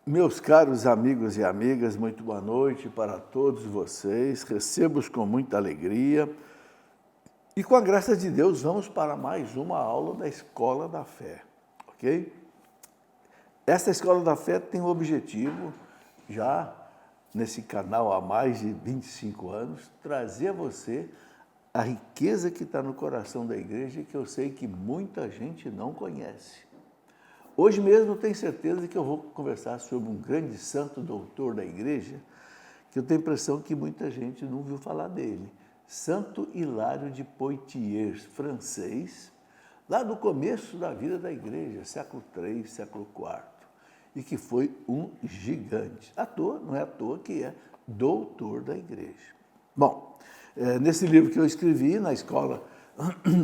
Meus caros amigos e amigas, muito boa noite para todos vocês. Recebo-os com muita alegria. E com a graça de Deus, vamos para mais uma aula da Escola da Fé, ok? Essa Escola da Fé tem o objetivo, já nesse canal há mais de 25 anos, trazer a você a riqueza que está no coração da igreja e que eu sei que muita gente não conhece. Hoje mesmo eu tenho certeza que eu vou conversar sobre um grande santo doutor da igreja, que eu tenho a impressão que muita gente não ouviu falar dele. Santo Hilário de Poitiers, francês, lá do começo da vida da igreja, século III, século IV, e que foi um gigante. Não é à toa que é doutor da igreja. Bom, nesse livro que eu escrevi, na Escola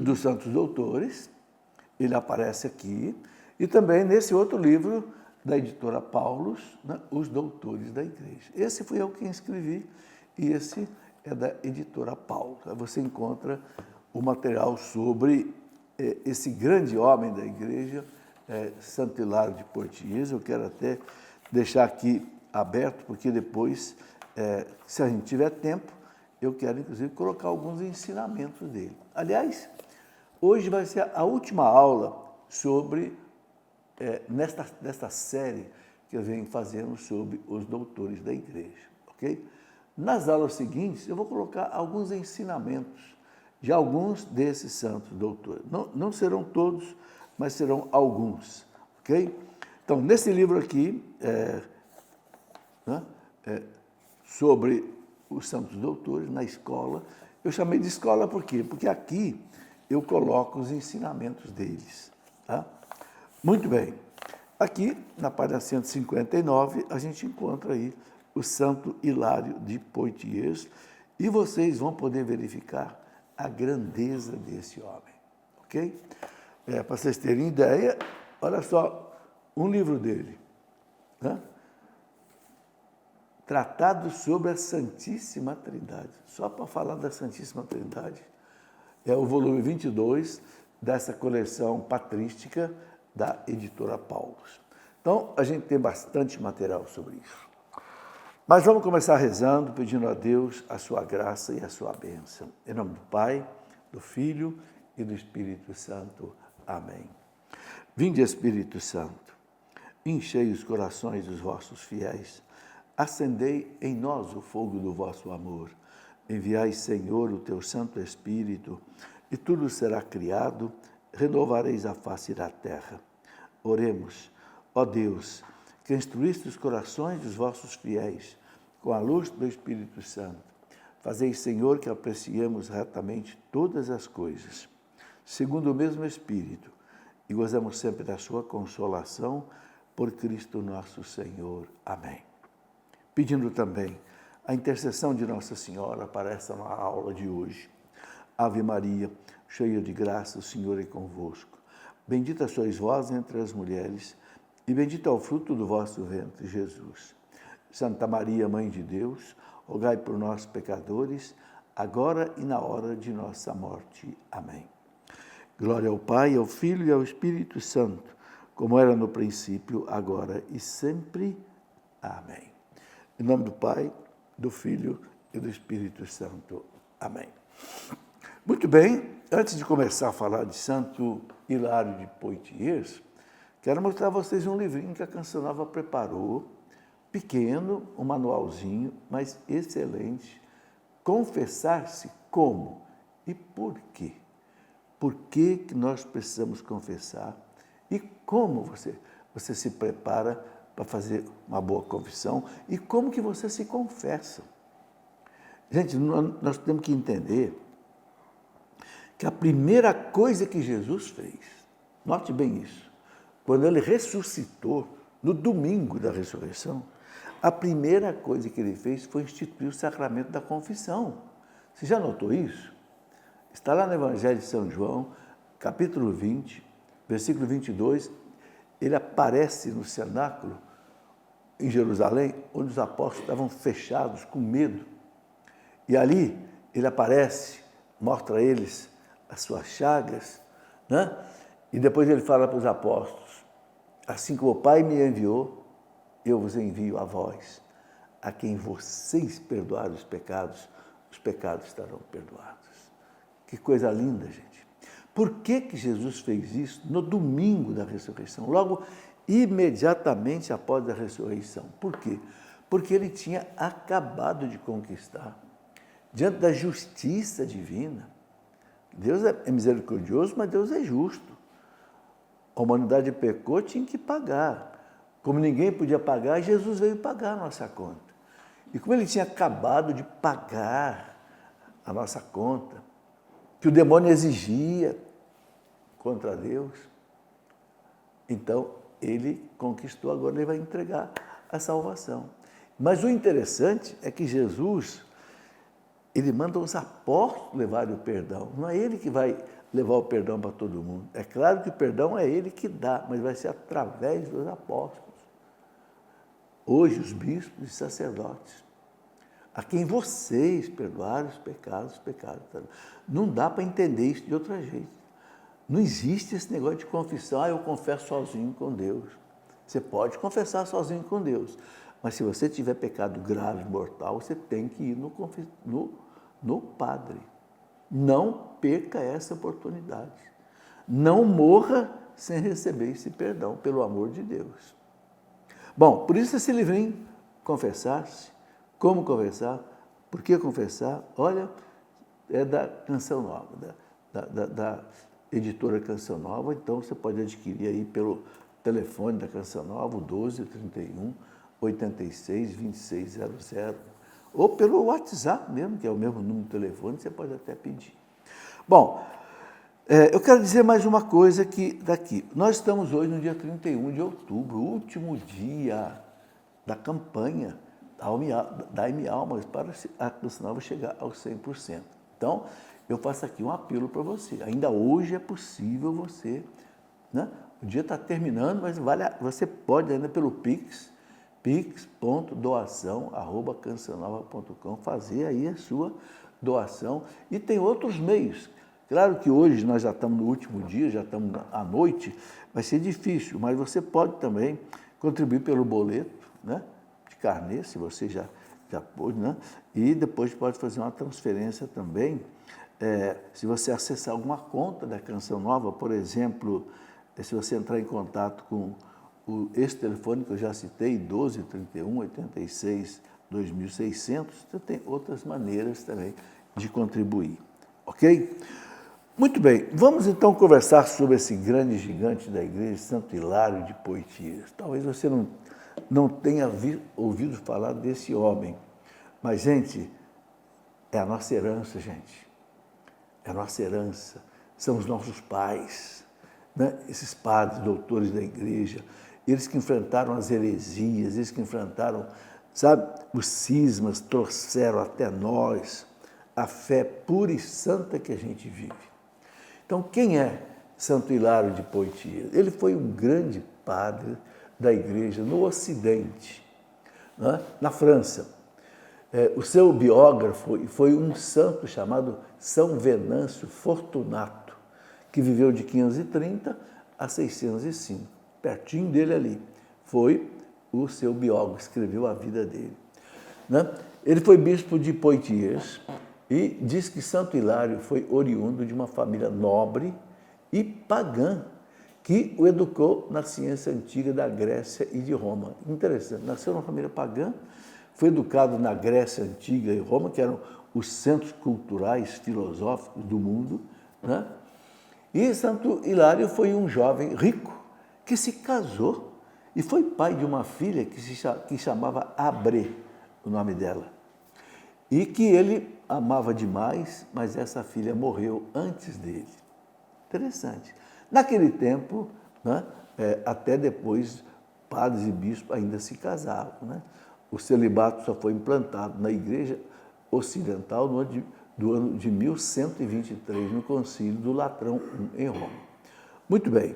dos Santos Doutores, ele aparece aqui, e também nesse outro livro da editora Paulus, né, Os Doutores da Igreja. Esse fui eu quem escrevi e esse é da editora Paulus. Aí você encontra o material sobre esse grande homem da igreja, Santo Hilário de Poitiers. Eu quero até deixar aqui aberto, porque depois, se a gente tiver tempo, eu quero inclusive colocar alguns ensinamentos dele. Aliás, hoje vai ser a última aula sobre nesta série que eu venho fazendo sobre os doutores da igreja, ok? Nas aulas seguintes, eu vou colocar alguns ensinamentos de alguns desses santos doutores. Não serão todos, mas serão alguns, ok? Então, nesse livro aqui, sobre os santos doutores, na escola, eu chamei de escola por quê? Porque aqui eu coloco os ensinamentos deles, tá? Muito bem. Aqui, na página 159, a gente encontra aí o Santo Hilário de Poitiers e vocês vão poder verificar a grandeza desse homem, ok? Para vocês terem ideia, olha só, um livro dele, né? Tratado sobre a Santíssima Trindade. Só para falar da Santíssima Trindade, é o volume 22 dessa coleção patrística da editora Paulus. Então, a gente tem bastante material sobre isso. Mas vamos começar rezando, pedindo a Deus a sua graça e a sua bênção. Em nome do Pai, do Filho e do Espírito Santo. Amém. Vinde, Espírito Santo, enchei os corações dos vossos fiéis, acendei em nós o fogo do vosso amor. Enviai, Senhor, o teu Santo Espírito, e tudo será criado, renovareis a face da terra. Oremos, ó Deus, que instruíste os corações dos vossos fiéis com a luz do Espírito Santo. Fazei, Senhor, que apreciemos retamente todas as coisas, segundo o mesmo Espírito, e gozemos sempre da sua consolação, por Cristo nosso Senhor. Amém. Pedindo também a intercessão de Nossa Senhora para essa aula de hoje. Ave Maria, cheia de graça, o Senhor é convosco. Bendita sois vós entre as mulheres, e bendito é o fruto do vosso ventre, Jesus. Santa Maria, Mãe de Deus, rogai por nós, pecadores, agora e na hora de nossa morte. Amém. Glória ao Pai, ao Filho e ao Espírito Santo, como era no princípio, agora e sempre. Amém. Em nome do Pai, do Filho e do Espírito Santo. Amém. Muito bem, antes de começar a falar de Santo Hilário de Poitiers, quero mostrar a vocês um livrinho que a Canção Nova preparou, pequeno, um manualzinho, mas excelente. Confessar-se como e por quê? Por que nós precisamos confessar? E como você se prepara para fazer uma boa confissão? E como que você se confessa? Gente, nós temos que entender que a primeira coisa que Jesus fez, note bem isso, quando ele ressuscitou, no domingo da ressurreição, a primeira coisa que ele fez foi instituir o sacramento da confissão. Você já notou isso? Está lá no Evangelho de São João, capítulo 20, versículo 22, ele aparece no cenáculo em Jerusalém, onde os apóstolos estavam fechados, com medo. E ali ele aparece, mostra a eles as suas chagas, né? E depois ele fala para os apóstolos, assim como o Pai me enviou, eu vos envio a vós, a quem vocês perdoarem os pecados estarão perdoados. Que coisa linda, gente. Por que Jesus fez isso no domingo da ressurreição? Logo, imediatamente após a ressurreição. Por quê? Porque ele tinha acabado de conquistar, diante da justiça divina. Deus é misericordioso, mas Deus é justo. A humanidade pecou, tinha que pagar. Como ninguém podia pagar, Jesus veio pagar a nossa conta. E como ele tinha acabado de pagar a nossa conta, que o demônio exigia contra Deus, então ele conquistou, agora ele vai entregar a salvação. Mas o interessante é que Jesus, ele manda os apóstolos levarem o perdão. Não é ele que vai levar o perdão para todo mundo. É claro que o perdão é ele que dá, mas vai ser através dos apóstolos. Hoje, os bispos e sacerdotes, a quem vocês perdoarem os pecados. Não dá para entender isso de outra jeito. Não existe esse negócio de confissão, eu confesso sozinho com Deus. Você pode confessar sozinho com Deus, mas se você tiver pecado grave, mortal, você tem que ir no padre. Não perca essa oportunidade. Não morra sem receber esse perdão, pelo amor de Deus. Bom, por isso esse livrinho, Confessar-se. Como confessar? Por que confessar? Olha, é da Canção Nova, da editora Canção Nova. Então, você pode adquirir aí pelo telefone da Canção Nova, o 1231 86 2600, ou pelo WhatsApp mesmo, que é o mesmo número de telefone, você pode até pedir. Bom, eu quero dizer mais uma coisa daqui. Nós estamos hoje no dia 31 de outubro, o último dia da campanha Dai-me Almas para a Canção Nova chegar aos 100%. Então, eu faço aqui um apelo para você. Ainda hoje é possível você, né? O dia está terminando, mas você pode ainda pelo pix.doação@cancionnova.com fazer aí a sua doação. E tem outros meios. Claro que hoje nós já estamos no último dia, já estamos à noite, vai ser difícil, mas você pode também contribuir pelo boleto, né? Carnê, se você já pôde, né? E depois pode fazer uma transferência também, se você acessar alguma conta da Canção Nova, por exemplo, se você entrar em contato com esse telefone que eu já citei, 1231 86 2600, você tem outras maneiras também de contribuir, ok? Muito bem, vamos então conversar sobre esse grande gigante da igreja, Santo Hilário de Poitiers. Talvez você não tenha ouvido falar desse homem. Mas, gente, é a nossa herança, gente. É a nossa herança. São os nossos pais, né? Esses padres, doutores da igreja, eles que enfrentaram as heresias, eles que enfrentaram, sabe, os cismas, trouxeram até nós a fé pura e santa que a gente vive. Então, quem é Santo Hilário de Poitiers? Ele foi um grande padre da igreja no Ocidente, né? Na França. O seu biógrafo foi um santo chamado São Venâncio Fortunato, que viveu de 530 a 605. Pertinho dele ali foi o seu biógrafo, escreveu a vida dele, né? Ele foi bispo de Poitiers e diz que Santo Hilário foi oriundo de uma família nobre e pagã, que o educou na ciência antiga da Grécia e de Roma. Interessante, nasceu numa família pagã, foi educado na Grécia antiga e Roma, que eram os centros culturais, filosóficos do mundo, né? E Santo Hilário foi um jovem rico que se casou e foi pai de uma filha que chamava Abré, o nome dela, e que ele amava demais, mas essa filha morreu antes dele. Interessante. Naquele tempo, né, até depois, padres e bispos ainda se casavam, né? O celibato só foi implantado na Igreja Ocidental do ano de 1123, no Concílio do Latrão I, em Roma. Muito bem.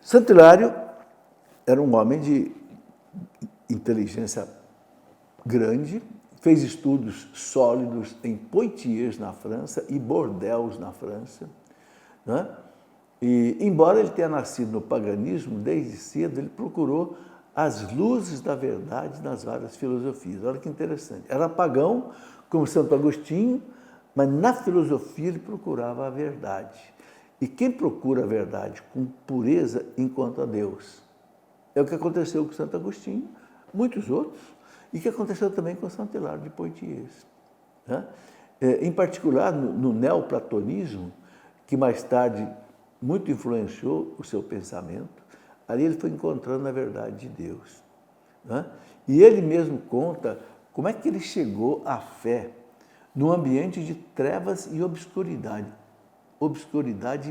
Santo Hilário era um homem de inteligência grande, fez estudos sólidos em Poitiers, na França, e Bordeaux, na França, né? E, embora ele tenha nascido no paganismo, desde cedo ele procurou as luzes da verdade nas várias filosofias. Olha que interessante. Era pagão, como Santo Agostinho, mas na filosofia ele procurava a verdade. E quem procura a verdade com pureza encontra Deus. É o que aconteceu com Santo Agostinho, muitos outros, e que aconteceu também com Santo Hilário de Poitiers. Né? Em particular, no neoplatonismo, que mais tarde muito influenciou o seu pensamento, ali ele foi encontrando a verdade de Deus. Né? E ele mesmo conta como é que ele chegou à fé num ambiente de trevas e obscuridade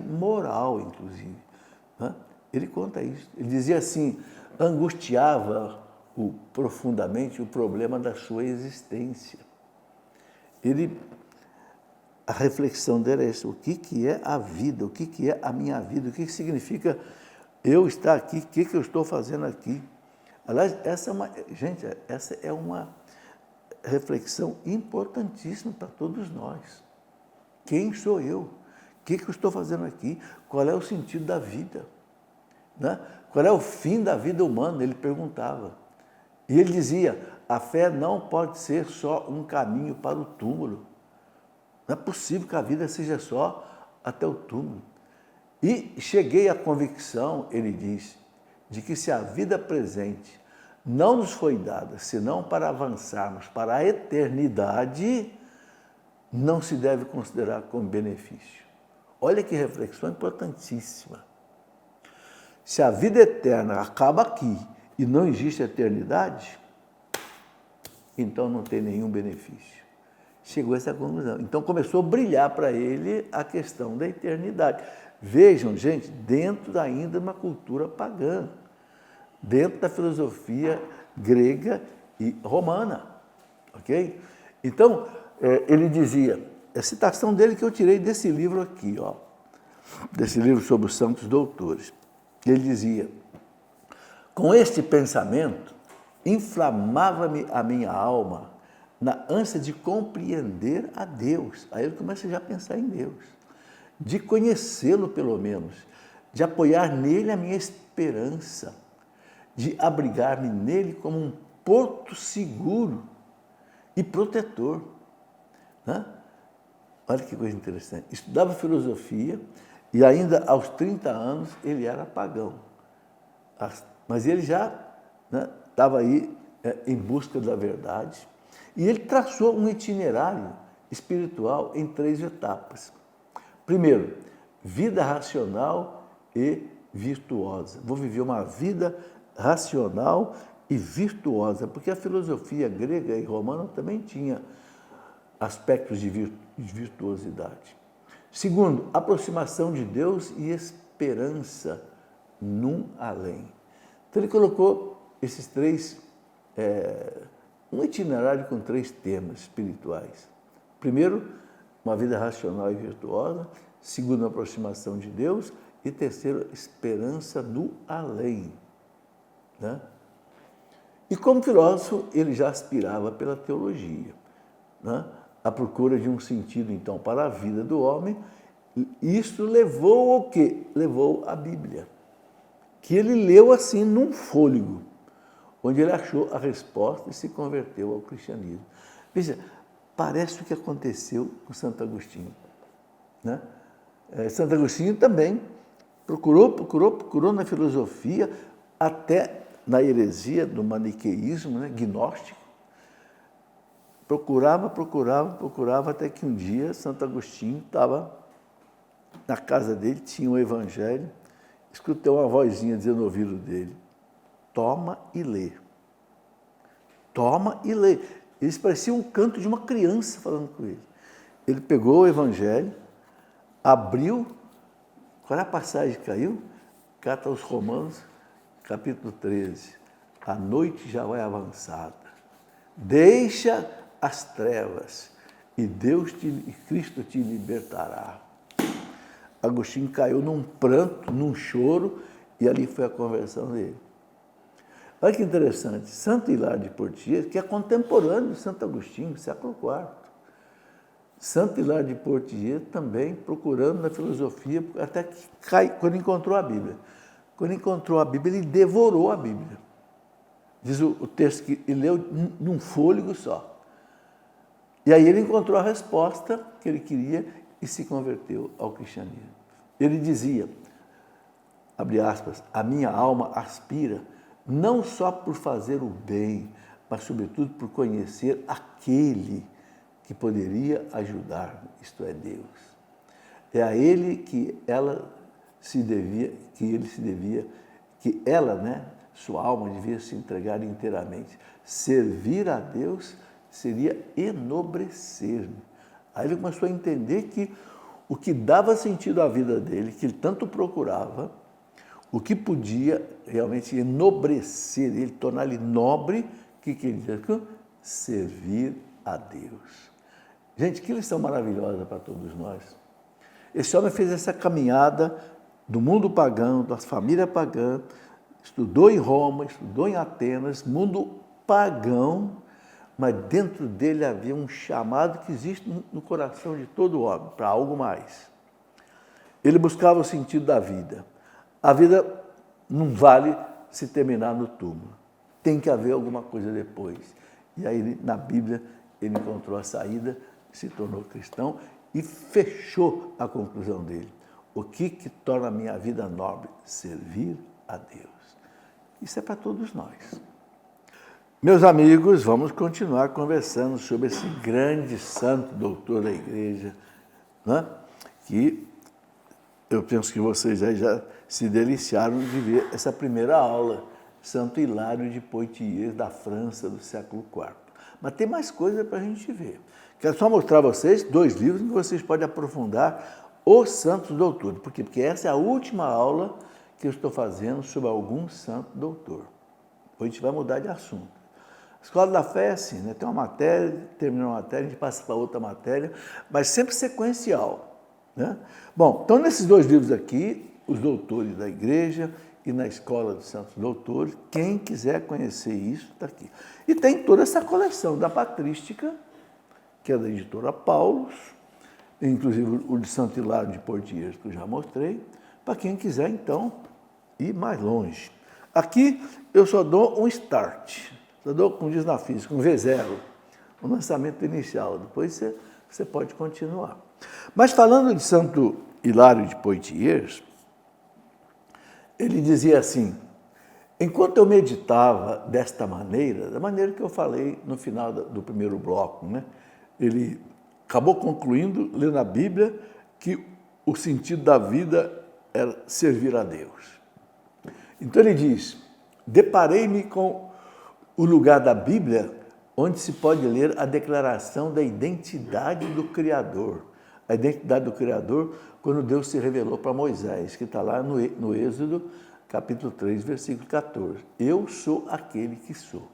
moral, inclusive. Né? Ele conta isso. Ele dizia assim, angustiava-o profundamente o problema da sua existência. A reflexão dele é essa, o que é a vida, o que é a minha vida, o que significa eu estar aqui, o que eu estou fazendo aqui. Aliás, essa é uma reflexão importantíssima para todos nós. Quem sou eu? O que eu estou fazendo aqui? Qual é o sentido da vida? Né? Qual é o fim da vida humana? Ele perguntava. E ele dizia, a fé não pode ser só um caminho para o túmulo. Não é possível que a vida seja só até o túmulo. E cheguei à convicção, ele diz, de que se a vida presente não nos foi dada, senão para avançarmos para a eternidade, não se deve considerar como benefício. Olha que reflexão importantíssima. Se a vida eterna acaba aqui e não existe eternidade, então não tem nenhum benefício. Chegou a essa conclusão. Então começou a brilhar para ele a questão da eternidade. Vejam, gente, dentro ainda de uma cultura pagã, dentro da filosofia grega e romana, ok? Então, ele dizia, a citação dele que eu tirei desse livro aqui, ó, desse livro sobre os santos doutores. Ele dizia, com este pensamento, inflamava-me a minha alma na ânsia de compreender a Deus. Aí ele começa já a pensar em Deus, de conhecê-lo pelo menos, de apoiar nele a minha esperança, de abrigar-me nele como um porto seguro e protetor. Né? Olha que coisa interessante. Estudava filosofia e ainda aos 30 anos ele era pagão. Mas ele já estava aí em busca da verdade e ele traçou um itinerário espiritual em 3 etapas. Primeiro, vida racional e virtuosa. Vou viver uma vida racional e virtuosa, porque a filosofia grega e romana também tinha aspectos de virtuosidade. Segundo, aproximação de Deus e esperança num além. Então ele colocou esses 3, um itinerário com 3 temas espirituais. Primeiro, uma vida racional e virtuosa. Segundo, aproximação de Deus. E terceiro, esperança no além. Né? E como filósofo, ele já aspirava pela teologia, né? A procura de um sentido, então, para a vida do homem. Isso levou ao quê? Levou à Bíblia, que ele leu assim num fôlego, onde ele achou a resposta e se converteu ao cristianismo. Veja, parece o que aconteceu com Santo Agostinho. Né? Santo Agostinho também procurou na filosofia, até na heresia do maniqueísmo, né, gnóstico. Procurava, até que um dia Santo Agostinho estava na casa dele, tinha um evangelho, escutou uma vozinha dizendo no ouvido dele, toma e lê. Toma e lê. Isso parecia um canto de uma criança falando com ele. Ele pegou o evangelho, abriu, qual é a passagem que caiu? Carta aos Romanos, capítulo 13. A noite já vai avançada. Deixa as trevas e Cristo te libertará. Agostinho caiu num pranto, num choro, e ali foi a conversão dele. Olha que interessante, Santo Hilário de Poitiers, que é contemporâneo de Santo Agostinho, século IV. Santo Hilário de Poitiers também procurando na filosofia, até que quando encontrou a Bíblia. Quando encontrou a Bíblia, ele devorou a Bíblia. Diz o texto que ele leu num fôlego só. E aí ele encontrou a resposta que ele queria e se converteu ao cristianismo. Ele dizia, abre aspas, a minha alma aspira não só por fazer o bem, mas sobretudo por conhecer aquele que poderia ajudar-me, isto é, Deus. É a ele que ela se devia, que ela, né, sua alma devia se entregar inteiramente. Servir a Deus seria enobrecer-me. Aí ele começou a entender que o que dava sentido à vida dele, que ele tanto procurava, o que podia realmente enobrecer ele, tornar ele nobre, que ele dizia? Servir a Deus. Gente, que lição maravilhosa para todos nós. Esse homem fez essa caminhada do mundo pagão, da família pagã, estudou em Roma, estudou em Atenas, mundo pagão, mas dentro dele havia um chamado que existe no coração de todo homem, para algo mais. Ele buscava o sentido da vida. A vida não vale se terminar no túmulo. Tem que haver alguma coisa depois. E aí, na Bíblia, ele encontrou a saída, se tornou cristão e fechou a conclusão dele. O que torna a minha vida nobre? Servir a Deus. Isso é para todos nós. Meus amigos, vamos continuar conversando sobre esse grande santo doutor da igreja, né? Que eu penso que vocês já se deliciaram de ver essa primeira aula, Santo Hilário de Poitiers, da França, do século IV. Mas tem mais coisa para a gente ver. Quero só mostrar a vocês 2 livros em que vocês podem aprofundar os santos doutores. Por quê? Porque essa é a última aula que eu estou fazendo sobre algum santo doutor. Depois a gente vai mudar de assunto. A Escola da Fé é assim, né? Tem uma matéria, termina uma matéria, a gente passa para outra matéria, mas sempre sequencial, né? Bom, então nesses 2 livros aqui, os doutores da igreja e na Escola dos Santos Doutores, quem quiser conhecer isso, está aqui. E tem toda essa coleção da patrística, que é da editora Paulus, inclusive o de Santo Hilário de Poitiers, que eu já mostrei, para quem quiser, então, ir mais longe. Aqui eu só dou um start, só dou, como diz na física, um V0, um lançamento inicial, depois você pode continuar. Mas falando de Santo Hilário de Poitiers, ele dizia assim, enquanto eu meditava desta maneira, da maneira que eu falei no final do primeiro bloco, né? Ele acabou concluindo, lendo a Bíblia, que o sentido da vida era servir a Deus. Então ele diz, deparei-me com o lugar da Bíblia onde se pode ler a declaração da identidade do Criador. A identidade do Criador quando Deus se revelou para Moisés, que está lá no Êxodo, capítulo 3, versículo 14. Eu sou aquele que sou.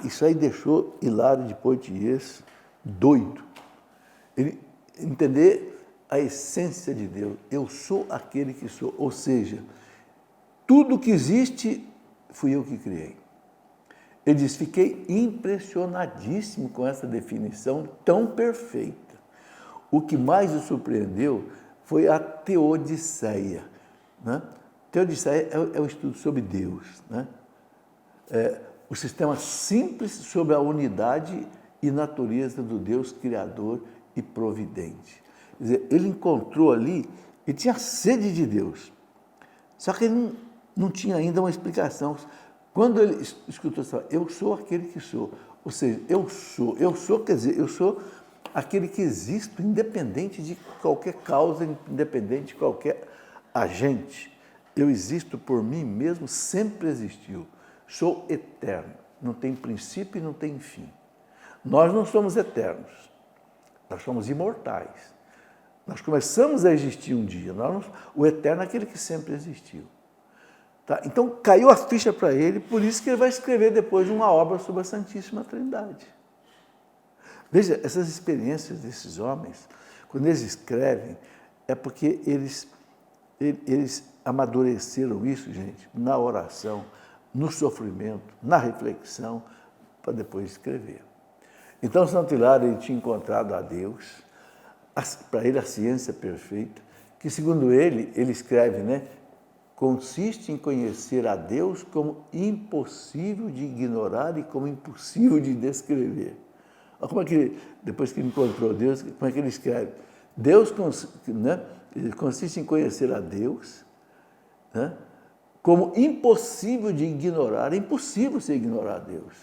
Isso aí deixou Hilário de Poitiers doido. Ele entender a essência de Deus. Eu sou aquele que sou. Ou seja, tudo que existe fui eu que criei. Ele diz, fiquei impressionadíssimo com essa definição tão perfeita. O que mais o surpreendeu foi a teodiceia, né? Teodiceia é o estudo sobre Deus, né? O sistema simples sobre a unidade e natureza do Deus Criador e Providente. Quer dizer, ele encontrou ali, ele tinha sede de Deus, só que ele não tinha ainda uma explicação. Quando ele escutou assim, eu sou aquele que sou, ou seja, eu sou, quer dizer, eu sou aquele que existe, independente de qualquer causa, independente de qualquer agente. Eu existo por mim mesmo, sempre existiu. Sou eterno, não tem princípio e não tem fim. Nós não somos eternos, nós somos imortais. Nós começamos a existir um dia, o eterno é aquele que sempre existiu. Tá? Então, caiu a ficha para ele, por isso que ele vai escrever depois uma obra sobre a Santíssima Trindade. Veja, essas experiências desses homens, quando eles escrevem, é porque eles amadureceram isso, gente, na oração, no sofrimento, na reflexão, para depois escrever. Então, Santo Hilário ele tinha encontrado a Deus, para ele a ciência perfeita, que segundo ele escreve, né, consiste em conhecer a Deus como impossível de ignorar e como impossível de descrever. Olha como é que, depois que ele encontrou Deus, como é que ele escreve? Deus, né, consiste em conhecer a Deus, né, como impossível de ignorar. É impossível você ignorar a Deus.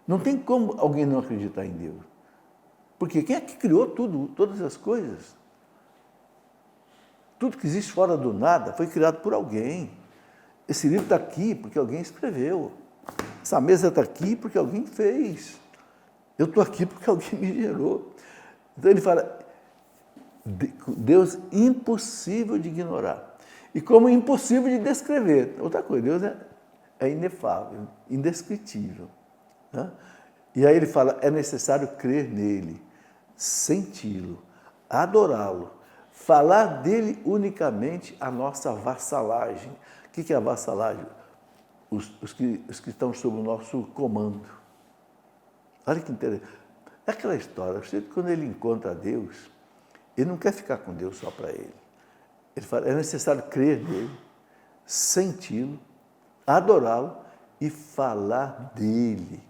Não tem como alguém não acreditar em Deus. Porque quem é que criou tudo, todas as coisas? Tudo que existe fora do nada foi criado por alguém. Esse livro está aqui porque alguém escreveu. Essa mesa está aqui porque alguém fez. Eu estou aqui porque alguém me gerou. Então ele fala, Deus impossível de ignorar. E como impossível de descrever. Outra coisa, Deus é inefável, indescritível. Né? E aí ele fala, é necessário crer nele, senti-lo, adorá-lo, falar dele unicamente a nossa vassalagem. O que é a vassalagem? Os que estão sob o nosso comando. Olha que interessante. É aquela história, quando ele encontra Deus, ele não quer ficar com Deus só para ele. Ele fala, é necessário crer nele, senti-lo, adorá-lo e falar dele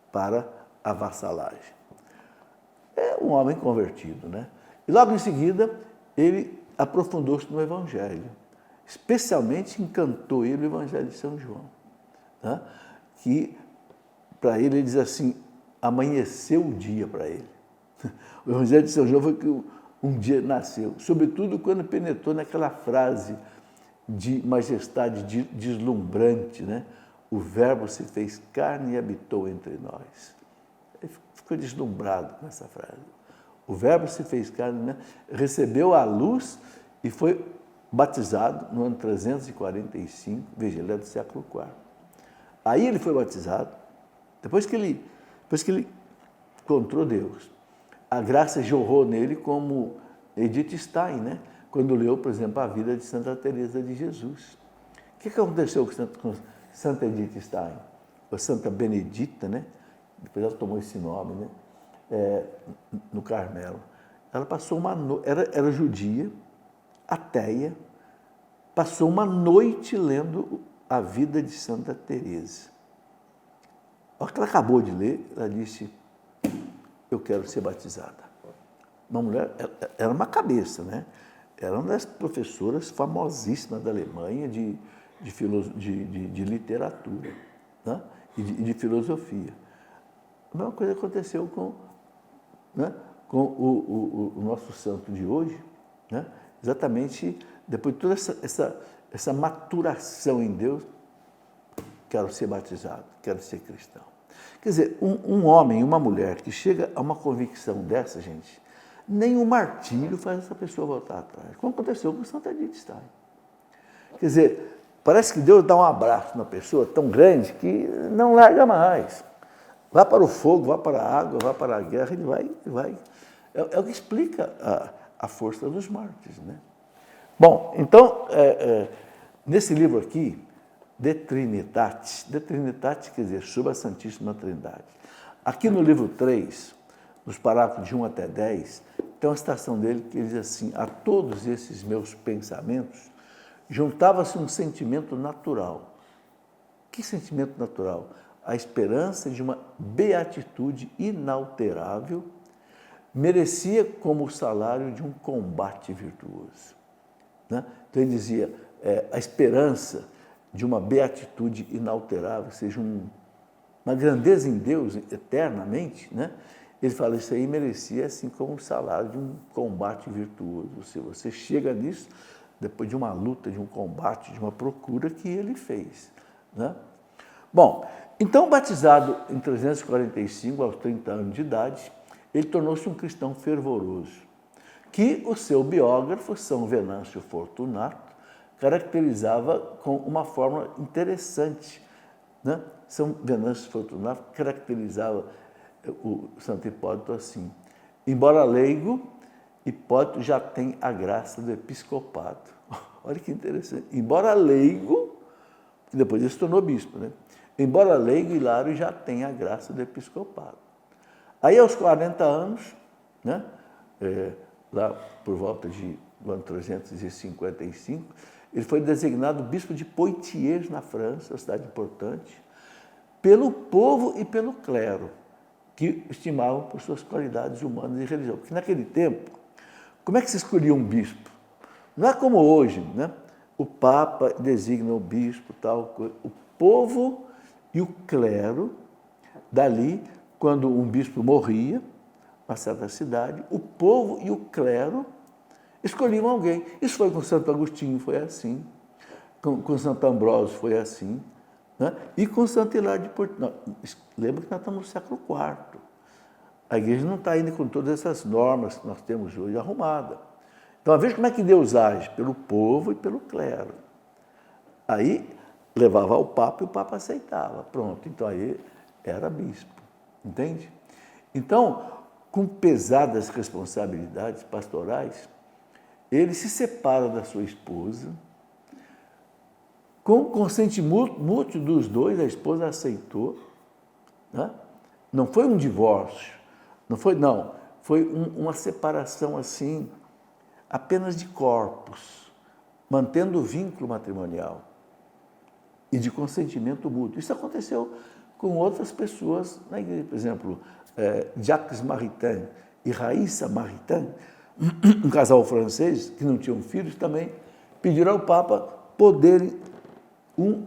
para a vassalagem. É um homem convertido, né? E logo em seguida, ele aprofundou-se no Evangelho. Especialmente encantou ele o Evangelho de São João. Né? Que, para ele diz assim, amanheceu o dia para ele. O Evangelho de São João foi que um dia nasceu. Sobretudo quando penetrou naquela frase de majestade deslumbrante, né? O Verbo se fez carne e habitou entre nós. Ele ficou deslumbrado com essa frase. O Verbo se fez carne, né? Recebeu a luz e foi batizado no ano 345, veja, ele é do século IV. Aí ele foi batizado, depois que ele encontrou Deus. A graça jorrou nele como Edith Stein, né? Quando leu, por exemplo, a vida de Santa Teresa de Jesus. O que aconteceu com Santa Edith Stein? Ou Santa Benedita, né? Depois ela tomou esse nome, né? No Carmelo. Ela passou uma noite, era judia, ateia, passou uma noite lendo a vida de Santa Teresa. Olha que ela acabou de ler, ela disse, eu quero ser batizada. Uma mulher, era uma cabeça, né? Era uma das professoras famosíssimas da Alemanha de literatura, né? e de filosofia. A mesma coisa aconteceu com o nosso santo de hoje, né? Exatamente depois de toda essa maturação em Deus, quero ser batizado, quero ser cristão. Quer dizer, um homem e uma mulher que chega a uma convicção dessa, gente, nenhum martírio faz essa pessoa voltar atrás, como aconteceu com Santa Edith Stein. Quer dizer, parece que Deus dá um abraço na pessoa tão grande que não larga mais. Vá para o fogo, vá para a água, vá para a guerra, ele vai. É o que explica a força dos mártires, né? Bom, então, nesse livro aqui, De Trinitate quer dizer, sobre a Santíssima Trindade. Aqui no livro 3, nos parágrafos de 1 até 10, tem uma citação dele que ele diz assim, a todos esses meus pensamentos, juntava-se um sentimento natural. Que sentimento natural? A esperança de uma beatitude inalterável merecia como o salário de um combate virtuoso. Né? Então ele dizia, a esperança de uma beatitude inalterável, seja uma grandeza em Deus eternamente, né? Ele fala, isso aí merecia assim como o salário de um combate virtuoso. Se você chega nisso, depois de uma luta, de um combate, de uma procura que ele fez. Né? Bom, então batizado em 345, aos 30 anos de idade, ele tornou-se um cristão fervoroso, que o seu biógrafo, São Venâncio Fortunato, caracterizava com uma forma interessante. Né? São Venâncio Fortunato caracterizava o Santo Hipólito assim, embora leigo, Hipólito já tem a graça do episcopado. Olha que interessante. Embora leigo, depois ele se tornou bispo, né? Embora leigo, Hilário já tem a graça do episcopado. Aí, aos 40 anos, né? Lá por volta de no ano 355, ele foi designado bispo de Poitiers, na França, uma cidade importante, pelo povo e pelo clero, que estimavam por suas qualidades humanas e religiosas. Porque naquele tempo, como é que se escolhia um bispo? Não é como hoje, né? O Papa designa o bispo, tal coisa. O povo e o clero, dali, quando um bispo morria, uma certa cidade, o povo e o clero escolhiam alguém. Isso foi com Santo Agostinho, foi assim. Com Santo Ambrósio foi assim. Né? E com Santo Hilário de Porto. Lembra que nós estamos no século IV. A igreja não está ainda com todas essas normas que nós temos hoje arrumadas. Então, veja como é que Deus age, pelo povo e pelo clero. Aí, levava ao Papa e o Papa aceitava. Pronto, então aí era bispo. Entende? Então, com pesadas responsabilidades pastorais, ele se separa da sua esposa, com consentimento mútuo dos dois, a esposa aceitou. Né? Não foi um divórcio, foi uma separação assim, apenas de corpos, mantendo o vínculo matrimonial e de consentimento mútuo. Isso aconteceu com outras pessoas na igreja. Por exemplo, Jacques Maritain e Raissa Maritain, um casal francês que não tinham filhos, também pediram ao Papa poderem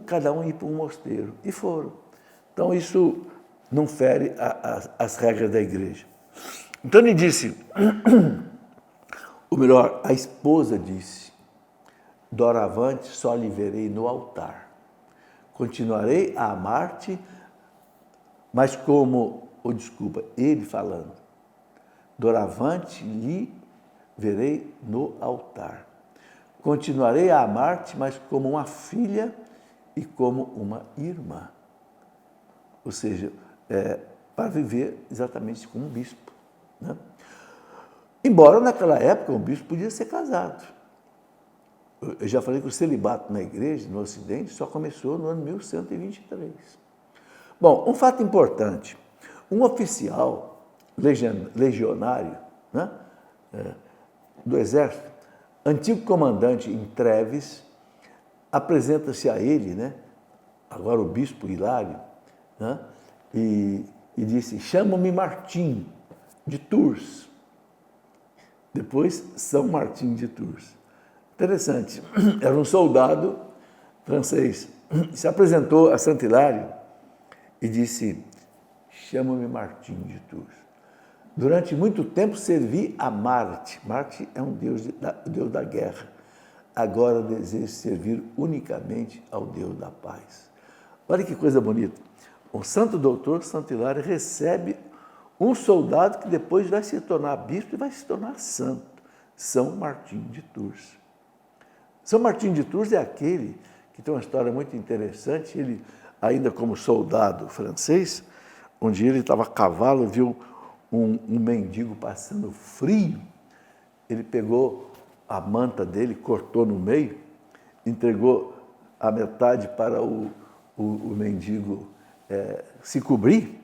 cada um ir para um mosteiro. E foram. Então, isso não fere as regras da igreja. Então, ele disse, ou melhor, a esposa disse, doravante só lhe verei no altar. Continuarei a amar-te, mas como, ele falando, doravante lhe verei no altar. Continuarei a amar-te, mas como uma filha e como uma irmã. Ou seja, para viver exatamente como um bispo. Né? Embora naquela época o bispo podia ser casado. Eu já falei que o celibato na igreja, no Ocidente, só começou no ano 1123. Bom, um fato importante. Um oficial legionário, né, do Exército, antigo comandante em Treves, apresenta-se a ele, né, agora o bispo Hilário, né, e disse, chama-me Martim de Tours. Depois, São Martim de Tours. Interessante, era um soldado francês, se apresentou a Santo Hilário e disse, chama-me Martim de Tours. Durante muito tempo servi a Marte. Marte é um deus da guerra. Agora desejo servir unicamente ao Deus da paz. Olha que coisa bonita. O santo doutor Santo Hilário recebe um soldado que depois vai se tornar bispo e vai se tornar santo, São Martim de Tours. São Martim de Tours é aquele que tem uma história muito interessante. Ele, ainda como soldado francês, um dia ele estava a cavalo, viu um mendigo passando frio. Ele pegou a manta dele, cortou no meio, entregou a metade para o mendigo se cobrir.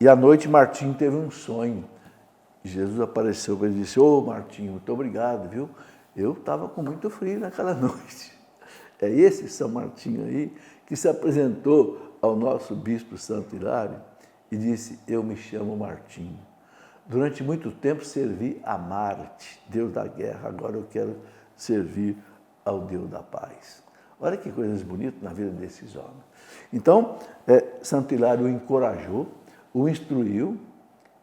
E à noite Martim teve um sonho. Jesus apareceu para ele e disse, Martim, muito obrigado, viu? Eu estava com muito frio naquela noite. É esse São Martinho aí que se apresentou ao nosso bispo Santo Hilário e disse, eu me chamo Martinho. Durante muito tempo servi a Marte, Deus da guerra, agora eu quero servir ao Deus da paz. Olha que coisas bonitas na vida desses homens. Então, Santo Hilário o encorajou, o instruiu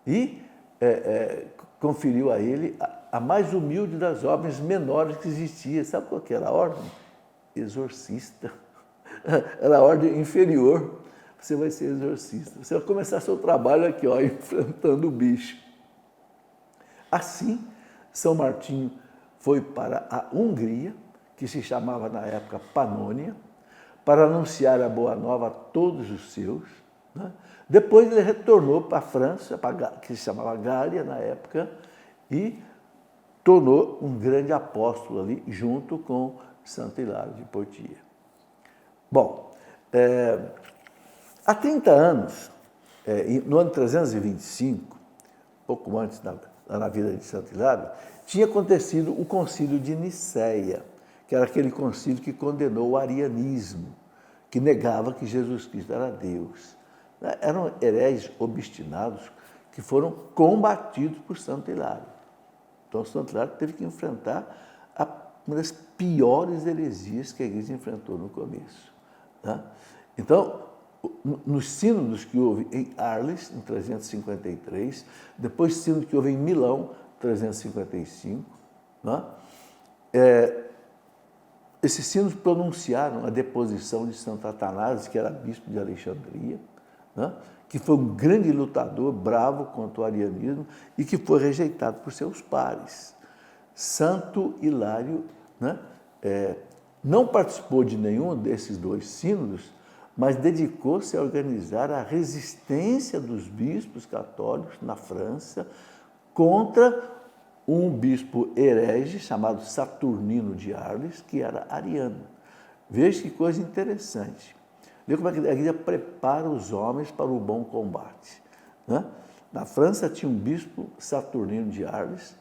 e conferiu a ele a mais humilde das ordens menores que existia. Sabe qual que era a ordem? Exorcista. Era a ordem inferior. Você vai ser exorcista. Você vai começar seu trabalho aqui, ó, enfrentando o bicho. Assim, São Martinho foi para a Hungria, que se chamava na época Panônia, para anunciar a boa nova a todos os seus. Né? Depois ele retornou para a França, que se chamava Gália na época, e tornou um grande apóstolo ali, junto com Santo Hilário de Poitiers. Bom, há 30 anos, no ano 325, pouco antes na vida de Santo Hilário, tinha acontecido o concílio de Nicéia, que era aquele concílio que condenou o arianismo, que negava que Jesus Cristo era Deus. Eram hereges obstinados que foram combatidos por Santo Hilário. Então, Santo Hilário teve que enfrentar uma das piores heresias que a igreja enfrentou no começo. Tá? Então, nos sínodos que houve em Arles, em 353, depois sínodo que houve em Milão, 355, né? Esses sínodos pronunciaram a deposição de Santo Atanásio, que era bispo de Alexandria, né? Que foi um grande lutador, bravo contra o arianismo e que foi rejeitado por seus pares. Santo Hilário, né? Não participou de nenhum desses dois sínodos, mas dedicou-se a organizar a resistência dos bispos católicos na França contra um bispo herege chamado Saturnino de Arles, que era ariano. Veja que coisa interessante. Veja como é que a igreja prepara os homens para o bom combate. Né? Na França tinha um bispo Saturnino de Arles,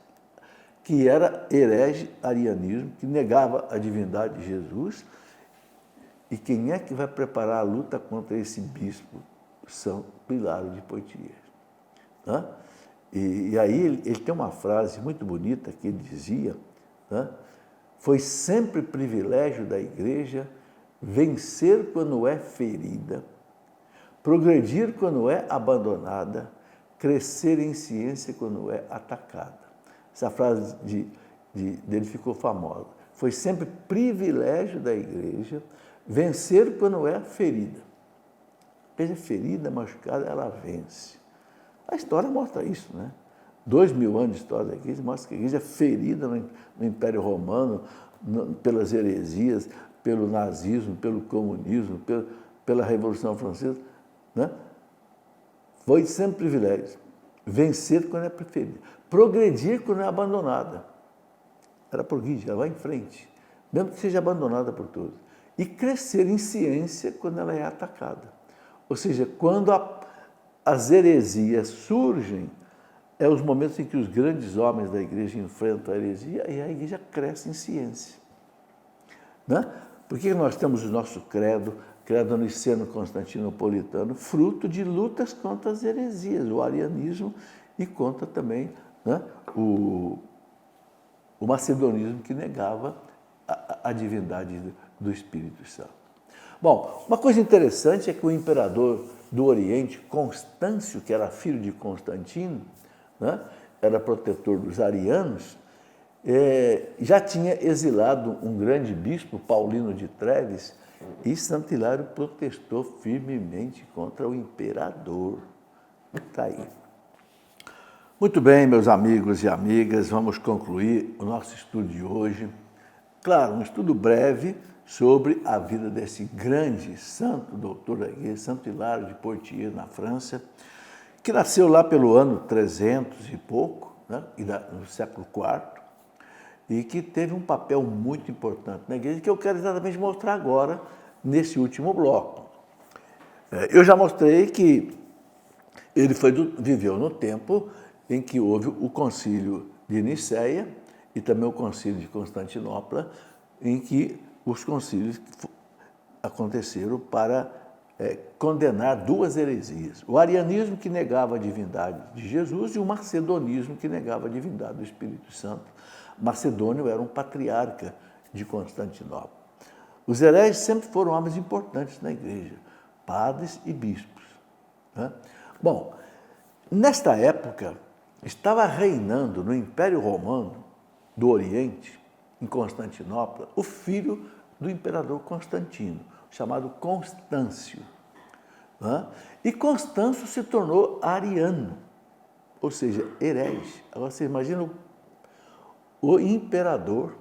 que era herege arianismo, que negava a divindade de Jesus. E quem é que vai preparar a luta contra esse bispo? São Hilário de Poitiers. Né? E aí ele tem uma frase muito bonita que ele dizia, né? Foi sempre privilégio da igreja vencer quando é ferida, progredir quando é abandonada, crescer em ciência quando é atacada. Essa frase dele ficou famosa. Foi sempre privilégio da igreja vencer quando é ferida. Veja, ferida, machucada, ela vence. A história mostra isso, né? 2000 anos de história da igreja mostra que a igreja é ferida no Império Romano, pelas heresias, pelo nazismo, pelo comunismo, pela Revolução Francesa, né? Foi sempre privilégio. Vencer quando é preferida. Progredir quando é abandonada. Ela progride, ela vai em frente, mesmo que seja abandonada por todos. E crescer em ciência quando ela é atacada. Ou seja, quando as heresias surgem, é os momentos em que os grandes homens da igreja enfrentam a heresia e a igreja cresce em ciência. Né? Por que nós temos o nosso credo niceno-constantinopolitano, fruto de lutas contra as heresias, o arianismo e contra também, né, o macedonismo que negava a divindade do Espírito Santo. Bom, uma coisa interessante é que o imperador do Oriente, Constâncio, que era filho de Constantino, né, era protetor dos arianos, já tinha exilado um grande bispo, Paulino de Treves, e Santo Hilário protestou firmemente contra o imperador. Está aí. Muito bem, meus amigos e amigas, vamos concluir o nosso estudo de hoje. Claro, um estudo breve sobre a vida desse grande santo doutor da igreja, Santo Hilário de Poitiers, na França, que nasceu lá pelo ano 300 e pouco, né, no século IV, e que teve um papel muito importante na igreja, que eu quero exatamente mostrar agora, nesse último bloco. Eu já mostrei que ele viveu no tempo em que houve o concílio de Nicéia e também o concílio de Constantinopla, em que os concílios aconteceram para condenar duas heresias. O arianismo, que negava a divindade de Jesus, e o macedonismo, que negava a divindade do Espírito Santo. Macedônio era um patriarca de Constantinopla. Os hereges sempre foram homens importantes na igreja, padres e bispos. Né? Bom, nesta época, estava reinando no Império Romano do Oriente, em Constantinopla, o filho do imperador Constantino, chamado Constâncio. Né? E Constâncio se tornou ariano, ou seja, herege. Agora você imagina o imperador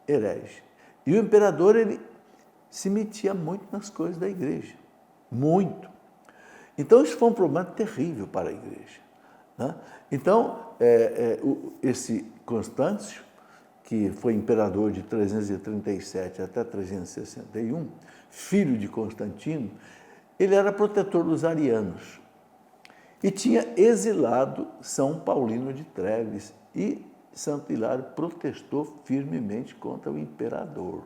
herege. E o imperador, ele se metia muito nas coisas da igreja, muito. Então, isso foi um problema terrível para a igreja. Né? Então, esse Constâncio, que foi imperador de 337 até 361, filho de Constantino, ele era protetor dos arianos e tinha exilado São Paulino de Treves e Santo Hilário protestou firmemente contra o imperador.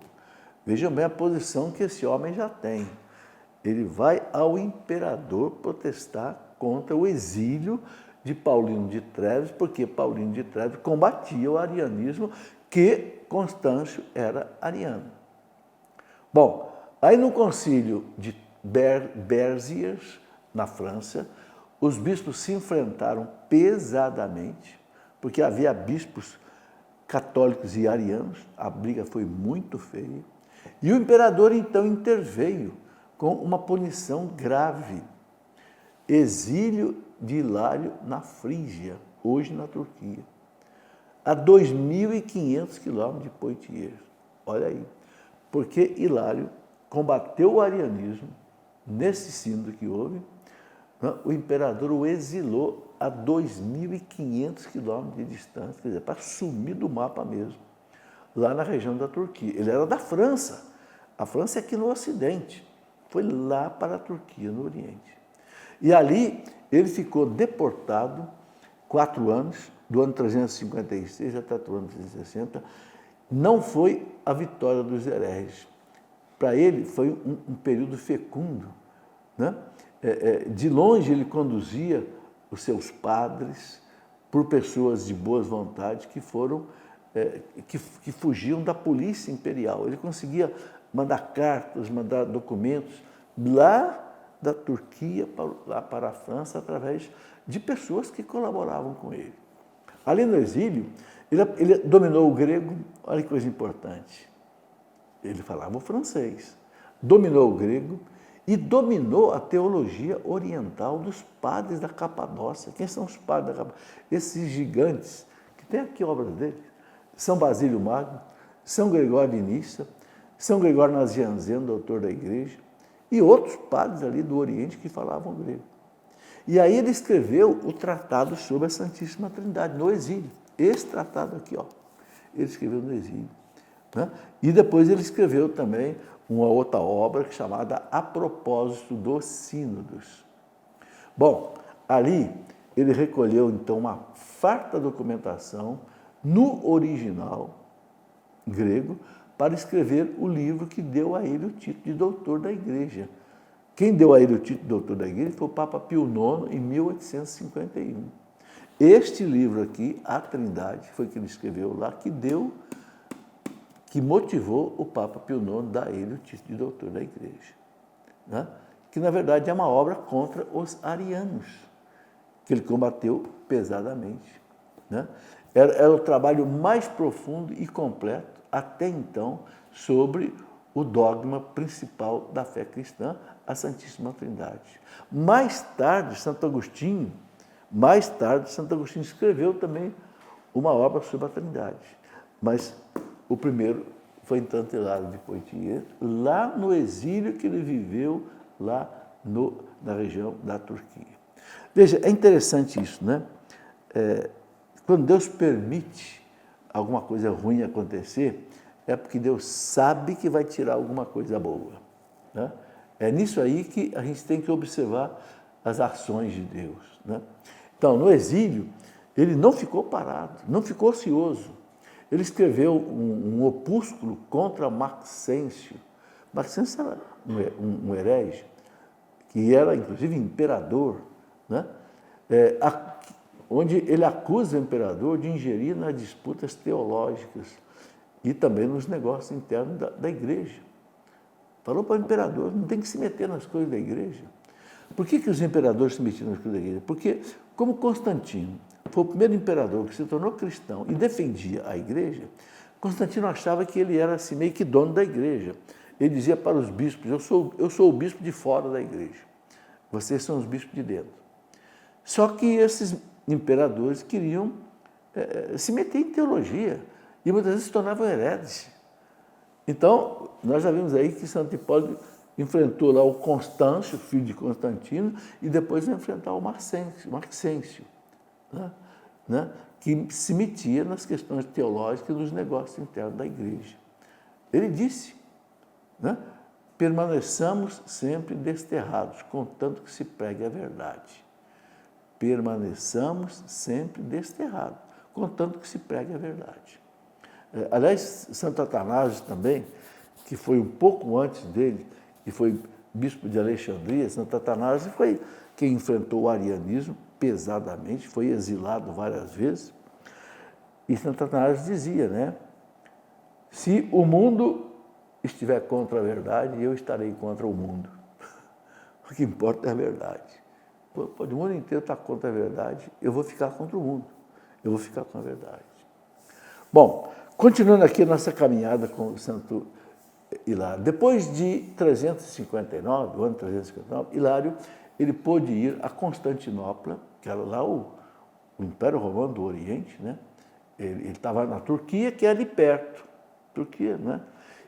Vejam bem a posição que esse homem já tem. Ele vai ao imperador protestar contra o exílio de Paulino de Treves, porque Paulino de Treves combatia o arianismo, que Constâncio era ariano. Bom, aí no concílio de Béziers, na França, os bispos se enfrentaram pesadamente, porque havia bispos católicos e arianos, a briga foi muito feia, e o imperador então interveio com uma punição grave, exílio de Hilário na Frígia, hoje na Turquia, a 2.500 quilômetros de Poitiers. Olha aí, porque Hilário combateu o arianismo, nesse sínodo que houve, o imperador o exilou a 2.500 quilômetros de distância, quer dizer, para sumir do mapa mesmo, lá na região da Turquia. Ele era da França, a França é aqui no Ocidente, foi lá para a Turquia, no Oriente. E ali ele ficou deportado 4 anos, do ano 356 até o ano 360, não foi a vitória dos hereges. Para ele foi um período fecundo, né? De longe ele conduzia os seus padres por pessoas de boas vontades que foram que fugiam da polícia imperial. Ele conseguia mandar cartas, mandar documentos lá da Turquia lá para a França através de pessoas que colaboravam com ele. Ali no exílio, ele dominou o grego, olha que coisa importante. Ele falava o francês, dominou o grego e dominou a teologia oriental dos padres da Capadócia. Quem são os padres da Capadócia? Esses gigantes, que tem aqui obras deles. São Basílio Magno, São Gregório de Nissa, São Gregório Nazianzeno, doutor da igreja, e outros padres ali do Oriente que falavam grego. E aí ele escreveu o tratado sobre a Santíssima Trindade, no exílio. Esse tratado aqui, ó, ele escreveu no exílio. Né? E depois ele escreveu também uma outra obra chamada A Propósito dos Sínodos. Bom, ali ele recolheu então uma farta documentação no original grego para escrever o livro que deu a ele o título de doutor da Igreja. Quem deu a ele o título de doutor da Igreja foi o Papa Pio IX, em 1851. Este livro aqui, A Trindade, foi que ele escreveu lá, que motivou o Papa Pio IX a dar a ele o título de doutor da Igreja. Né? Que, na verdade, é uma obra contra os arianos, que ele combateu pesadamente. Né? Era o trabalho mais profundo e completo, até então, sobre o dogma principal da fé cristã, a Santíssima Trindade. Mais tarde, Santo Agostinho escreveu também uma obra sobre a Trindade. Mas o primeiro foi em Santo Hilário de Poitiers, lá no exílio que ele viveu, lá na região da Turquia. Veja, é interessante isso, né? Quando Deus permite alguma coisa ruim acontecer, é porque Deus sabe que vai tirar alguma coisa boa. Né? É nisso aí que a gente tem que observar as ações de Deus. Né? Então, no exílio, ele não ficou parado, não ficou ocioso. Ele escreveu um opúsculo contra Maxêncio. Maxêncio era um herege, que era, inclusive, imperador, né? Onde ele acusa o imperador de ingerir nas disputas teológicas e também nos negócios internos da igreja. Falou para o imperador, não tem que se meter nas coisas da igreja. Por que os imperadores se metiam nas coisas da igreja? Porque, como Constantino foi o primeiro imperador que se tornou cristão e defendia a igreja, Constantino achava que ele era assim, meio que dono da igreja. Ele dizia para os bispos, eu sou o bispo de fora da igreja, vocês são os bispos de dentro. Só que esses imperadores queriam se meter em teologia e muitas vezes se tornavam hereges. Então, nós já vimos aí que Santo Hipólito enfrentou lá o Constâncio, filho de Constantino, e depois vai enfrentar o Maxêncio, né? Que se metia nas questões teológicas e nos negócios internos da igreja. Ele disse, né? Permaneçamos sempre desterrados, contanto que se pregue a verdade. Permaneçamos sempre desterrados, contanto que se pregue a verdade. Aliás, Santo Atanásio também, que foi um pouco antes dele, e foi bispo de Alexandria, Santo Atanásio foi quem enfrentou o arianismo pesadamente, foi exilado várias vezes. E Santo Atanásio dizia, né? Se o mundo estiver contra a verdade, eu estarei contra o mundo. O que importa é a verdade. Pode o mundo inteiro estar contra a verdade, eu vou ficar contra o mundo. Eu vou ficar com a verdade. Bom, continuando aqui a nossa caminhada com o Santo Hilário. Depois de 359, o ano 359, Hilário ele pôde ir a Constantinopla, que era lá o Império Romano do Oriente, né? Ele estava na Turquia, que é ali perto, Turquia, né?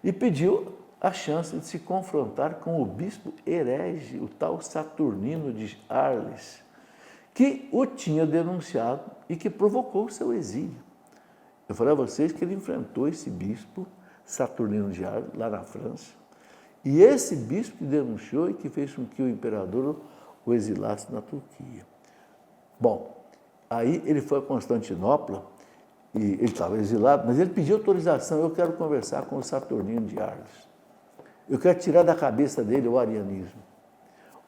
E pediu a chance de se confrontar com o bispo herege, o tal Saturnino de Arles, que o tinha denunciado e que provocou o seu exílio. Eu falei a vocês que ele enfrentou esse bispo, Saturnino de Arles, lá na França, e esse bispo que denunciou e que fez com que o imperador o exilasse na Turquia. Bom, aí ele foi a Constantinopla, e ele estava exilado, mas ele pediu autorização, eu quero conversar com o Saturnino de Arles. Eu quero tirar da cabeça dele o arianismo.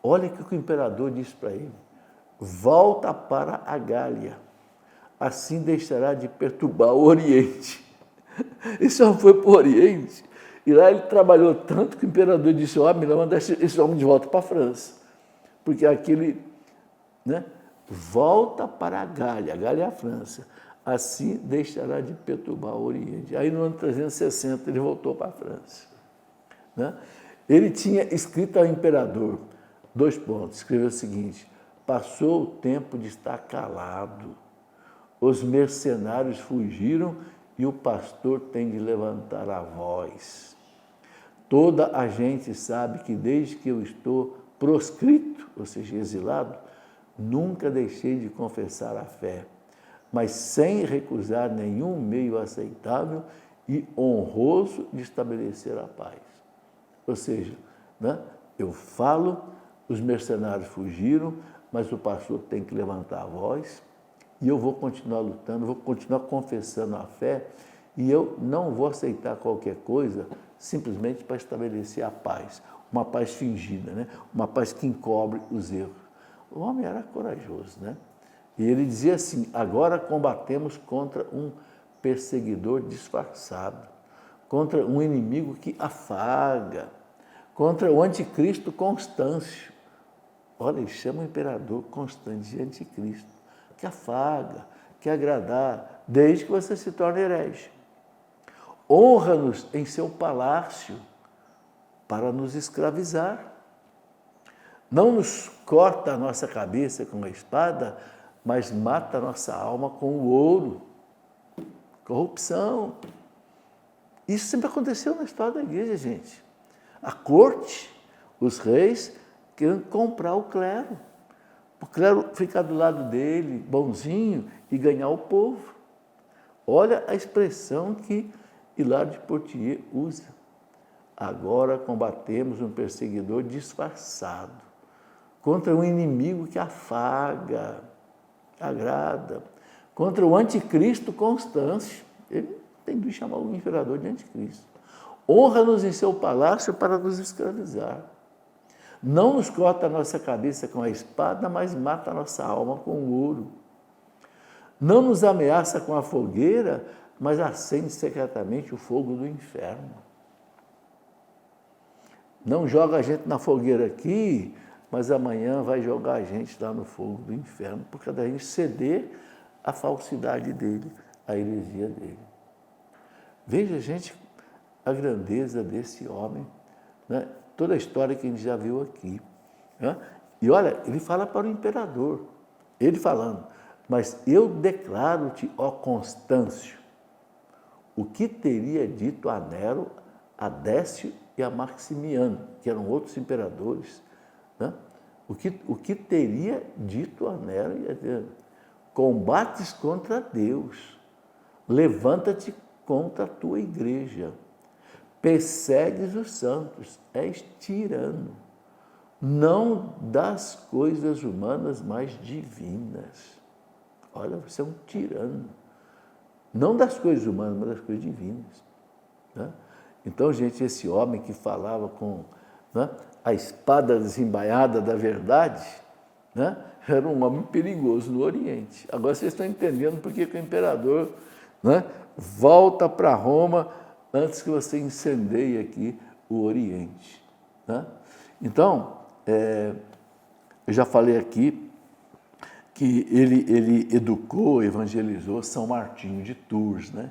Olha o que o imperador disse para ele. Volta para a Gália, assim deixará de perturbar o Oriente. Ele só foi para o Oriente, e lá ele trabalhou tanto que o imperador disse, ó, melhor mandar esse homem de volta para a França. Porque aquele, né, volta para a Gália é a França, assim deixará de perturbar o Oriente. Aí no ano 360 ele voltou para a França. Né? Ele tinha escrito ao imperador, 2 pontos, escreveu o seguinte, passou o tempo de estar calado, os mercenários fugiram e o pastor tem de levantar a voz. Toda a gente sabe que desde que eu estou proscrito, ou seja, exilado, nunca deixei de confessar a fé, mas sem recusar nenhum meio aceitável e honroso de estabelecer a paz. Ou seja, né, eu falo, os mercenários fugiram, mas o pastor tem que levantar a voz e eu vou continuar lutando, vou continuar confessando a fé e eu não vou aceitar qualquer coisa simplesmente para estabelecer a paz, uma paz fingida, né? Uma paz que encobre os erros. O homem era corajoso, né? E ele dizia assim, agora combatemos contra um perseguidor disfarçado, contra um inimigo que afaga, contra o anticristo Constâncio. Olha, ele chama o imperador Constâncio de anticristo, que afaga, que agradar, desde que você se torne herege. Honra-nos em seu palácio para nos escravizar. Não nos corta a nossa cabeça com a espada, mas mata a nossa alma com o ouro. Corrupção. Isso sempre aconteceu na história da igreja, gente. A corte, os reis, queriam comprar o clero ficar do lado dele, bonzinho, e ganhar o povo. Olha a expressão que Hilário de Poitiers usa. Agora combatemos um perseguidor disfarçado, contra um inimigo que afaga, agrada, contra o anticristo Constâncio. Ele tem de chamar o imperador de anticristo. Honra-nos em seu palácio para nos escravizar. Não nos corta a nossa cabeça com a espada, mas mata a nossa alma com o ouro. Não nos ameaça com a fogueira, mas acende secretamente o fogo do inferno. Não joga a gente na fogueira aqui, mas amanhã vai jogar a gente lá no fogo do inferno, por causa da gente ceder à falsidade dele, à heresia dele. Veja, gente, a grandeza desse homem, né? Toda a história que a gente já viu aqui. Né? E olha, ele fala para o imperador, ele falando, mas eu declaro-te, ó Constâncio, o que teria dito a Nero, a Décio e a Maximiano, que eram outros imperadores, né? O que teria dito a Nero e a Décio? Combates contra Deus, levanta-te contra a tua igreja, persegues os santos, és tirano, não das coisas humanas mais divinas. Olha, você é um tirano, não das coisas humanas, mas das coisas divinas. Né? Então, gente, esse homem que falava com, né, a espada desembaiada da verdade, né, era um homem perigoso no Oriente. Agora vocês estão entendendo por que o imperador, né, volta para Roma antes que você incendeie aqui o Oriente. Né? Então, eu já falei aqui que ele educou, evangelizou São Martinho de Tours, né?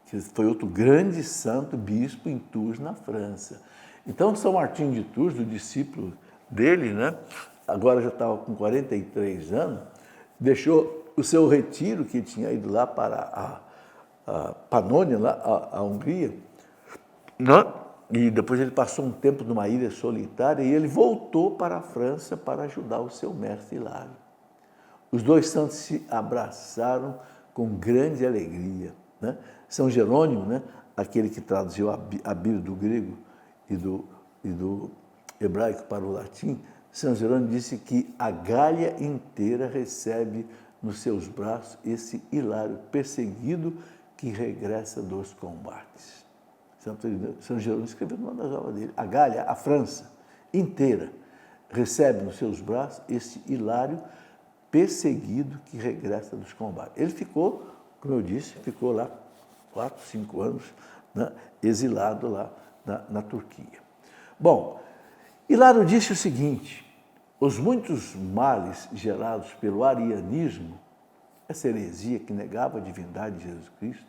Que foi outro grande santo bispo em Tours, na França. Então, São Martinho de Tours, o discípulo dele, né? Agora já estava com 43 anos, deixou o seu retiro, que tinha ido lá para a Panônia, lá, a Hungria, né? E depois ele passou um tempo numa ilha solitária e ele voltou para a França para ajudar o seu mestre Hilário. Os dois santos se abraçaram com grande alegria. Né? São Jerônimo, né? Aquele que traduziu a Bíblia do grego e do hebraico para o latim, São Jerônimo disse que a Gália inteira recebe nos seus braços esse Hilário perseguido que regressa dos combates. São Jerônimo escreveu numa das obras dele. A Gália, a França inteira, recebe nos seus braços esse Hilário perseguido que regressa dos combates. Ele ficou, como eu disse, ficou lá 4, 5 anos, né, exilado lá na Turquia. Bom, Hilário disse o seguinte: os muitos males gerados pelo arianismo, essa heresia que negava a divindade de Jesus Cristo,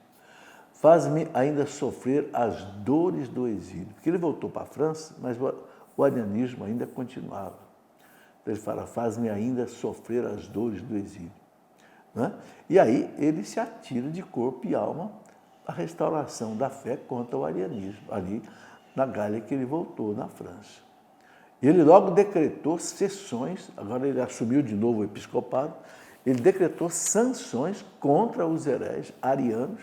faz-me ainda sofrer as dores do exílio. Porque ele voltou para a França, mas o arianismo ainda continuava. Então ele fala, faz-me ainda sofrer as dores do exílio. Né? E aí ele se atira de corpo e alma à restauração da fé contra o arianismo, ali na Gália que ele voltou, na França. Ele logo decretou sessões, agora ele assumiu de novo o episcopado, ele decretou sanções contra os hereges arianos,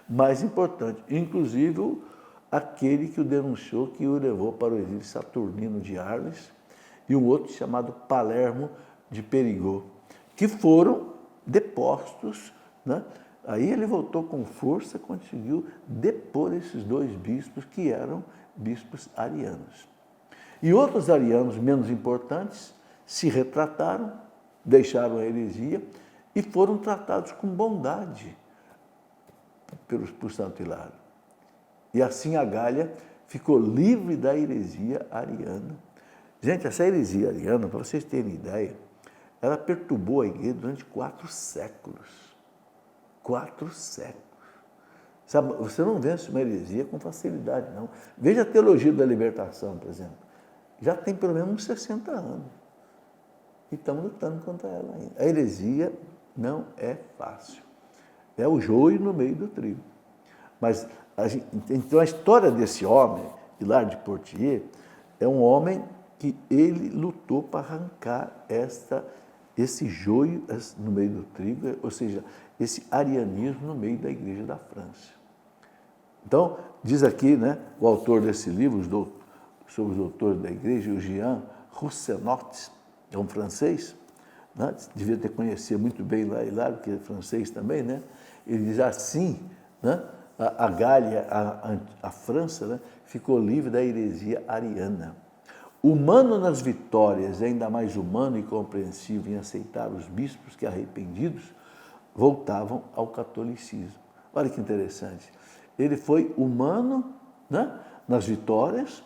mais importante, inclusive aquele que o denunciou, que o levou para o exílio, Saturnino de Arles, e um outro chamado Palermo de Perigord, que foram depostos, né? Aí ele voltou com força, conseguiu depor esses dois bispos, que eram bispos arianos. E outros arianos menos importantes se retrataram, deixaram a heresia e foram tratados com bondade por Santo Hilário. E assim a Gália ficou livre da heresia ariana. Gente, essa heresia ariana, para vocês terem ideia, ela perturbou a igreja durante 4 séculos. 4 séculos. Sabe, você não vence uma heresia com facilidade, não. Veja a teologia da libertação, por exemplo. Já tem pelo menos uns 60 anos. E estamos lutando contra ela ainda. A heresia não é fácil. É o joio no meio do trigo. Mas, então, a história desse homem, Hilário de Poitiers, é um homem que ele lutou para arrancar esse joio no meio do trigo, ou seja, esse arianismo no meio da igreja da França. Então, diz aqui, né, o autor desse livro, sobre os doutores da igreja, o Jean Roussenot, é um francês, né, devia ter conhecido muito bem lá Hilário, que é francês também, né? Ele diz assim, né, a Gália, a França, né, ficou livre da heresia ariana. Humano nas vitórias, ainda mais humano e compreensivo em aceitar os bispos que, arrependidos, voltavam ao catolicismo. Olha que interessante. Ele foi humano, né, nas vitórias,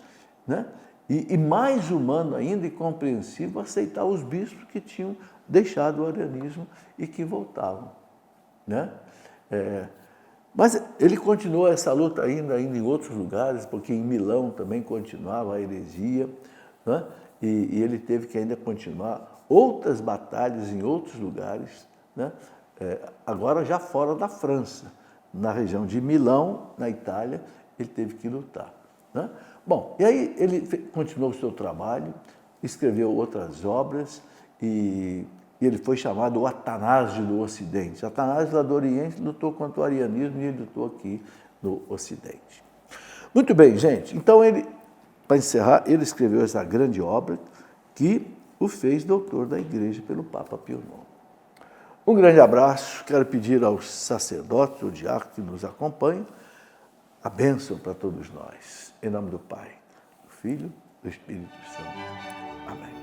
né, e mais humano ainda e compreensivo aceitar os bispos que tinham deixado o arianismo e que voltavam. Né? Mas ele continuou essa luta ainda em outros lugares, porque em Milão também continuava a heresia, né? E ele teve que ainda continuar outras batalhas em outros lugares, né? Agora já fora da França, na região de Milão, na Itália, ele teve que lutar. Né? Bom, e aí ele continuou o seu trabalho, escreveu outras obras e ele foi chamado o Atanásio do Ocidente. Atanásio lá do Oriente lutou contra o arianismo e ele lutou aqui no Ocidente. Muito bem, gente. Então, para encerrar, ele escreveu essa grande obra que o fez doutor da Igreja pelo Papa Pio IX. Um grande abraço. Quero pedir aos sacerdotes, ao diácono que nos acompanham, a bênção para todos nós. Em nome do Pai, do Filho, do Espírito Santo. Amém.